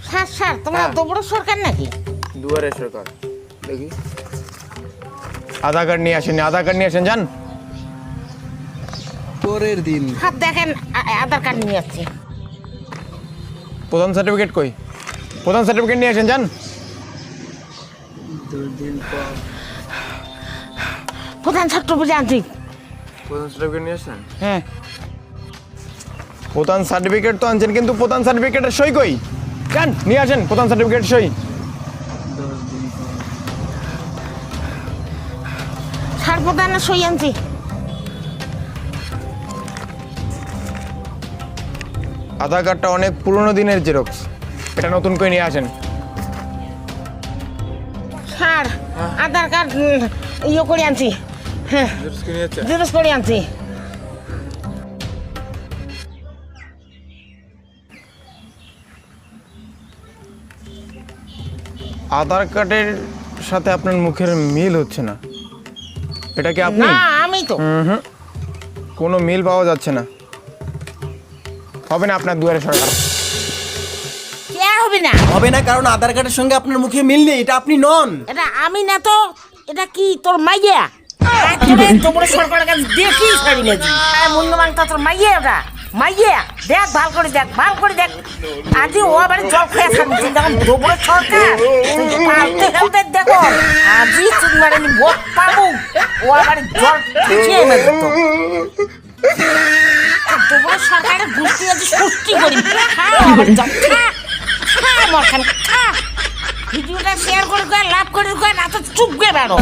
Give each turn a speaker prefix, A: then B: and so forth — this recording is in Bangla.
A: স্যার স্যার তোমরা দুবড় সরকার নাকি?
B: দুয়ারে সরকার। দেখি আধার কার্ড নিয়ে আসেন, আধার কার্ড নিয়ে আসেন যান।
C: পরের দিন
A: হাত দেখেন আধার কার্ড নিয়ে যাচ্ছি।
B: প্রধান সার্টিফিকেট কই? প্রধান সার্টিফিকেট নিয়ে আসেন যান।
C: 2 দিন পর
A: প্রধান ছাত্র বুঝে আনছি।
B: প্রধান সার্টিফিকেট নিয়ে আসেন?
A: হ্যাঁ
B: প্রধান সার্টিফিকেট তো আনছেন, কিন্তু প্রধান সার্টিফিকেটের সই কই? যান নিয়ে আসেন প্রধান সার্টিফিকেট সই।
C: 10 দিন পর
A: স্যার প্রধানের সই আনছি।
B: আধার কার্ডটা অনেক পুরনো দিনের জেরক্স, এটা নতুন করে নিয়ে আসেন।
A: স্যার আধার কার্ড ইয়ে করে আনছি। হ্যাঁ জেরক্স করে আনছি।
B: আধার কার্ডের সাথে আপনার মুখের মিল হচ্ছে না, এটা কি আপনি?
A: না আমি তো।
B: কোনো মিল পাওয়া যাচ্ছে না। হবে না আপনার দুয়ারে সরকার।
A: কে হবে না?
D: হবে না, কারণ আধার কার্ডের সঙ্গে আপনার মুখে মিল নেই, এটা আপনি নন।
A: এটা আমি না তো, এটা কি তোর মাইয়া? তোমরা সরকারের কাছে দেখি ছাড়ি নাকি মূল্যবান তো তোর মাইয়া, ওটা মাইয়া। দেখ ভাল করে দেখ, ভাল করে দেখ। আজই ও আবার জল খেয়ে থাকছি তখন তোমরা সরকার পালতে খেলতে দেখো। আজই তোমার আমি ভোট পাবো, ও আবার জল খেয়ে নেবে তো। তোমরা সরকারের গোষ্ঠী আজ সৃষ্টি করি। খা আবার জল খা, খা মরখান খা। ভিডিওটা শেয়ার করে লাভ করে না তো চুপ করে বেড়ো।